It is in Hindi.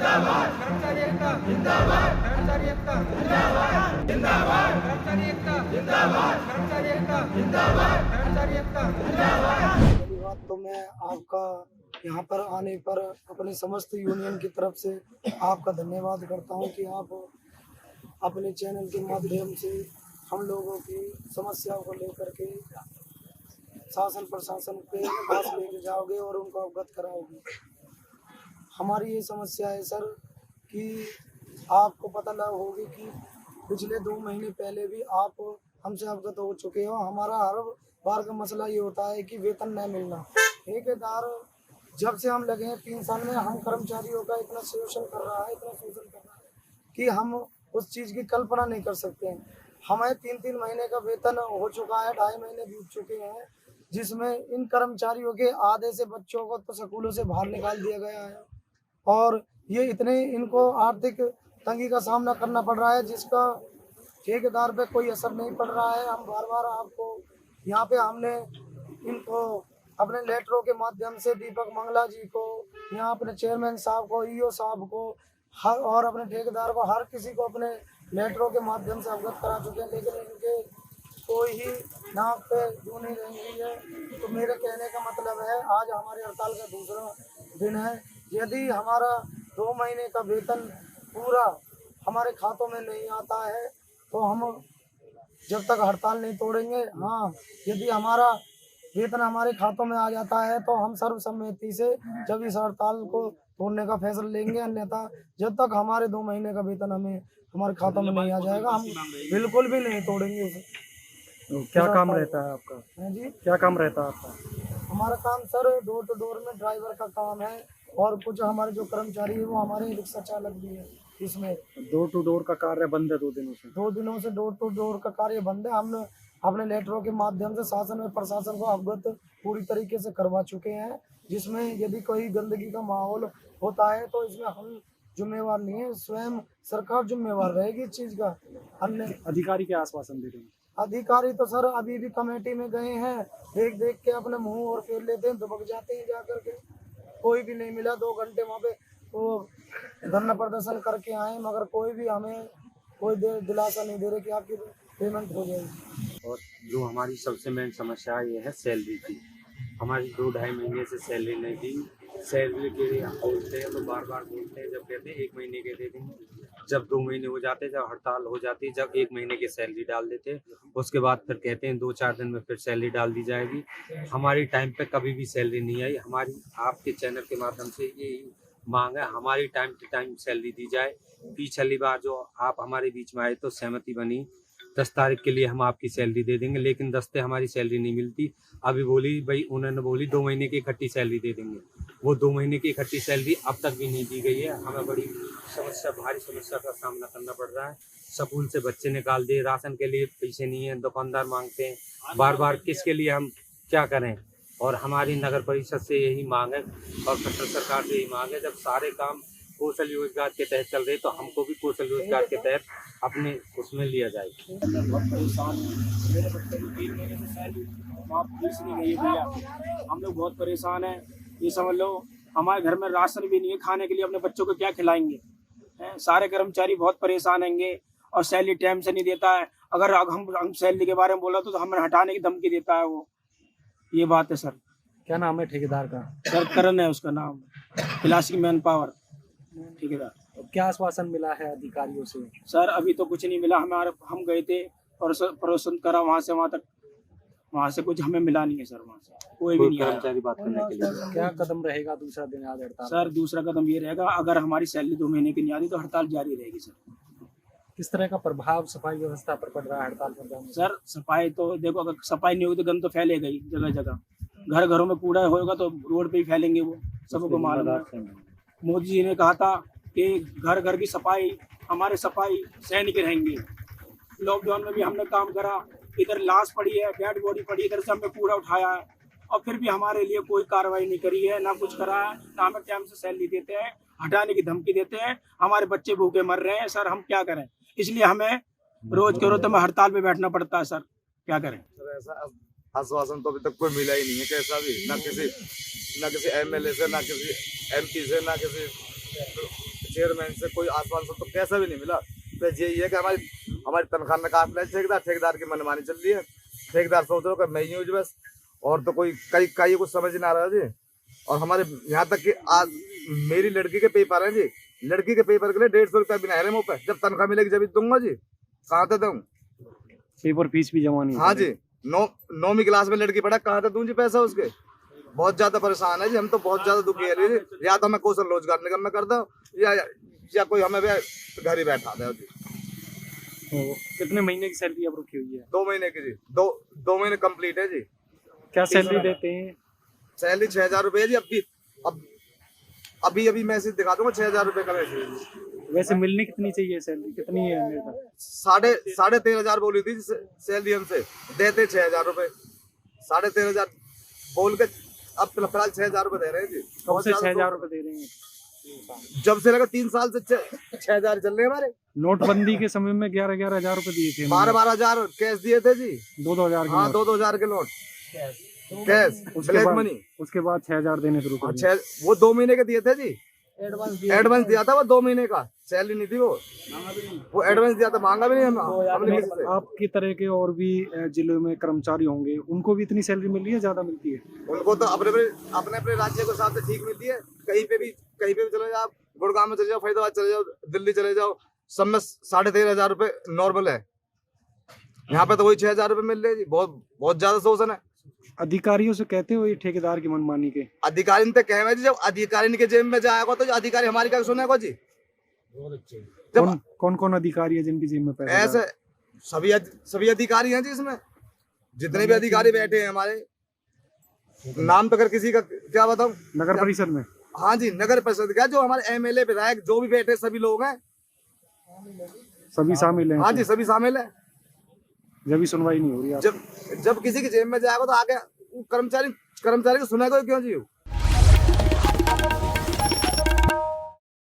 जिंदाबाद कर्मचारी एकता जिंदाबाद कर्मचारी एकता जिंदाबाद जिंदाबाद कर्मचारी एकता जिंदाबाद कर्मचारी एकता जिंदाबाद कर्मचारी एकता जिंदाबाद। पहली बात तो मैं आपका यहाँ पर आने पर अपने समस्त यूनियन की तरफ से आपका धन्यवाद करता हूँ कि आप अपने चैनल के माध्यम से हम लोगों की समस्याओं को लेकर के शासन प्रशासन के पास लेके जाओगे और उनको अवगत कराओगे। हमारी ये समस्या है सर कि आपको पता लगा होगी कि पिछले 2 महीने पहले भी आप हमसे अवगत हो चुके हो। हमारा हर बार का मसला ये होता है कि वेतन न मिलना। ठेकेदार जब से हम लगे हैं 3 साल में हम कर्मचारियों का इतना शोषण कर रहा है कि हम उस चीज़ की कल्पना नहीं कर सकते हैं। हमें 3-3 महीने का वेतन हो चुका है, 2.5 महीने बीत चुके हैं, जिसमें इन कर्मचारियों के आधे से बच्चों को तो स्कूलों से बाहर निकाल दिया गया है और ये इतने इनको आर्थिक तंगी का सामना करना पड़ रहा है जिसका ठेकेदार पे कोई असर नहीं पड़ रहा है। हम बार बार आपको यहाँ पे हमने इनको अपने लेटरों के माध्यम से दीपक मंगला जी को, यहाँ अपने चेयरमैन साहब को, ईओ साहब को हर और अपने ठेकेदार को हर किसी को अपने लेटरों के माध्यम से अवगत करा चुके हैं, लेकिन इनके कोई ही नाक पे जू नहीं रही है। तो मेरे कहने का मतलब है आज हमारी हड़ताल का दूसरा दिन है। यदि हमारा 2 महीने का वेतन पूरा हमारे खातों में नहीं आता है तो हम जब तक हड़ताल नहीं तोड़ेंगे। हाँ, यदि हमारा वेतन हमारे खातों में आ जाता है तो हम सर्वसम्मति से जब इस हड़ताल को तोड़ने का फैसला लेंगे, अन्यथा जब तक हमारे 2 महीने का वेतन हमें हमारे खातों में नहीं आ जाएगा हम बिल्कुल भी नहीं तोड़ेंगे उसे। तो क्या काम रहता है आपका? हाँ जी, क्या काम रहता है आपका? हमारा काम सर डोर टू डोर में ड्राइवर का काम है और कुछ हमारे जो कर्मचारी है वो हमारे रिक्शा चालक भी है। इसमें डोर टू डोर का कार्य बंद है 2 दिनों से। 2 दिनों से डोर टू डोर का कार्य बंद है। हम अपने लेटरों के माध्यम से शासन और प्रशासन को अवगत पूरी तरीके से करवा चुके हैं, जिसमें यदि कोई गंदगी का माहौल होता है तो इसमें हम जिम्मेवार नहीं है, स्वयं सरकार जिम्मेवार रहेगी इस चीज़ का। हमने अधिकारी के आश्वासन दे रहे हैं। अधिकारी तो सर अभी भी कमेटी में गए हैं, देख देख के अपने मुंह और फेर लेते हैं, दुबक जाते हैं जाकर के। कोई भी नहीं मिला, 2 घंटे वहाँ पे वो धरना प्रदर्शन करके आए, मगर कोई भी हमें कोई दिलासा नहीं दे रहे कि आपकी पेमेंट हो जाएगी। और जो हमारी सबसे मेन समस्या ये है सैलरी की। हमारी 2-2.5 महीने से सैलरी नहीं दी। सैलरी के लिए हम बोलते हैं तो बार बार बोलते हैं, जब कहते हैं 1 महीने के दे देंगे, जब 2 महीने हो जाते, जब हड़ताल हो जाती, जब 1 महीने की सैलरी डाल देते, उसके बाद फिर कहते हैं 2-4 दिन में फिर सैलरी डाल दी जाएगी। हमारी टाइम पे कभी भी सैलरी नहीं आई। हमारी आपके चैनल के माध्यम से यही मांग है, हमारी टाइम टू टाइम सैलरी दी जाए। पिछली बार जो आप हमारे बीच में आए तो सहमति बनी 10 तारीख के लिए हम आपकी सैलरी दे देंगे, लेकिन 10 से हमारी सैलरी नहीं मिलती। अभी बोली भाई, उन्होंने बोली 2 महीने की इकट्ठी सैलरी दे देंगे। वो 2 महीने की इकट्ठी सैलरी अब तक भी नहीं दी गई है। हमें बड़ी भारी समस्या का सामना करना पड़ रहा है। स्कूल से बच्चे निकाल दिए, राशन के लिए पैसे नहीं है, दुकानदार मांगते हैं बार बार, किसके लिए हम क्या करें। और हमारी नगर परिषद से यही मांग है और सेंट्रल सरकार से यही मांग है, जब सारे काम कौशल रोजगार के तहत चल रहे तो हमको भी कौशल रोजगार के तहत अपने उसमें लिया जाए। हम लोग बहुत परेशान हैं। ये समझ लो हमारे घर में राशन भी नहीं है, खाने के लिए अपने बच्चों को क्या खिलाएंगे। सारे कर्मचारी बहुत परेशान होंगे और सैलरी टाइम से नहीं देता है। अगर हम सैलरी के बारे में बोला तो हमें हटाने की धमकी देता है वो। ये बात है सर। क्या नाम है ठेकेदार का? सर करण है उसका नाम, क्लासिक मैन पावर ठेकेदार। तो क्या आश्वासन मिला है अधिकारियों से? सर अभी तो कुछ नहीं मिला। हम गए थे परोसन करा वहाँ से वहाँ तक, वहाँ से कुछ हमें मिला नहीं है सर। वहाँ से कोई भी नहीं आया। कर्मचारी बात करने के लिए क्या कदम रहेगा दूसरा दिन आज हड़ताल? सर दूसरा कदम ये रहेगा, अगर हमारी सैलरी 2 महीने की नहीं आती तो हड़ताल जारी रहेगी सर। किस तरह का प्रभाव सफाई व्यवस्था पर पड़ रहा है हड़ताल पर जाने से? सर सफाई तो देखो, अगर सफाई नहीं होगी तो गंद तो फैलेगा ही जगह जगह। घर घरों में कूड़ा होगा तो रोड पे ही फैलेंगे वो, सबको मालूम है। मोदी जी ने कहा था कि घर घर की सफाई, हमारे सफाई सैनिक रहेंगे। लॉकडाउन में भी हमने काम करा, इधर लाश पड़ी है, डेड बॉडी पड़ी, इधर से हमने कूड़ा उठाया है और फिर भी हमारे लिए कोई कार्रवाई नहीं करी है, ना कुछ करा है, ना हमें टाइम से सैलरी देते हैं, हटाने की धमकी देते हैं। हमारे बच्चे भूखे मर रहे हैं सर, हम क्या करें। इसलिए हमें रोज के रोज तो हड़ताल पे बैठना पड़ता है सर, क्या करें। सर ऐसा आश्वासन तो अभी तक कोई मिला ही नहीं है, कैसा भी, ना किसी एमएलए से, ना किसी एमपी से, ना किसी चेयरमैन से कोई आसमान से तो कैसा भी नहीं मिला। तो यही है कि हमारी तनख्वाह में काट ले ठेकेदार की मनमानी चल रही है। ठेकेदार सोच रहा मैं ही हूँ बस, और तो कोई कई कुछ समझ नहीं आ रहा जी। और हमारे यहाँ तक कि आज मेरी लड़की के पेपर हैं जी, लड़की के पेपर के लिए 150 रुपया बिना है मुँह पे, जब तनख्वाह मिलेगी जब दूंगा जी, कहाँ से दूँ? पेपर फीस भी जमा नहीं। हाँ जी, 9वीं क्लास में लड़की पढ़ा, कहाँ से दूँ जी पैसा उसके? बहुत ज्यादा परेशान है जी, हम तो बहुत ज्यादा दुखी है जी। या तो हमें कौशल रोजगार निगम में कर दो या कोई हमें घर ही बैठा दे जी। तो कितने महीने की सैलरी अब रुकी हुई है? 2 महीने की जी, दो महीने कंप्लीट है जी। क्या सैलरी देते हैं? सैलरी 6,000 रुपये जी। अभी मैसेज दिखा दूंगा, 6,000 रुपये का मैसेज। वैसे मिलनी कितनी चाहिए सैलरी, कितनी है मेरे पास? 13,500 बोली थी सैलरी हमसे, देते 6,000 रुपये। 13,500 बोल के अब फिलहाल 6,000 रुपये दे रहे हैं जी। कब से 6,000 रुपये दे रहे हैं? जब से लगा 3 साल से 6,000 चल रहे हैं हमारे। नोटबंदी के समय में 11,000 रुपये दिए थे, 12,000 कैश दिए थे जी। 2,000 हाँ, 2,000 के नोट कैश, ब्लैक मनी। उसके बाद 6,000 देने शुरू कर दिए। वो 2 महीने के दिए थे जी, एडवांस दिया था वो 2 महीने का, सैलरी नहीं थी वो एडवांस दिया था, मांगा भी नहीं हमने किसी से। आपकी तरह के और भी जिलों में कर्मचारी होंगे, उनको भी इतनी सैलरी मिल रही है, ज्यादा मिलती है? उनको तो अपने राज्य के हिसाब से ठीक मिलती है। कहीं पे भी चले जाओ, गुड़गांव में चले जाओ, फरीदाबाद चले जाओ, दिल्ली चले जाओ, सब में 13,500 रुपये नॉर्मल है। यहाँ पे तो वही 6,000 रुपये मिल रहे हैं जी। बहुत ज्यादा शोषण है। अधिकारियों से कहते हो ये ठेकेदार की मनमानी के? अधिकारी ने कहे जी, जब अधिकारी के जेब में जाएगा तो अधिकारी हमारी क्या सुनेगा जी। कौन अधिकारी है जिनकी जेब में पैसा? ऐसे सभी अधिकारी हैं जी इसमें, जितने भी अधिकारी बैठे हैं हमारे, नाम तो कर किसी का क्या बताऊं। नगर परिषद में? हाँ जी, नगर परिषद का जो हमारे MLA विधायक जो भी बैठे सभी लोग हैं, सभी शामिल हैं? हाँ जी, सभी शामिल है। जब भी सुनवाई नहीं हो रही। जब किसी की जेब में जाएगा तो आगे कर्मचारी को सुनेगा क्यों जी?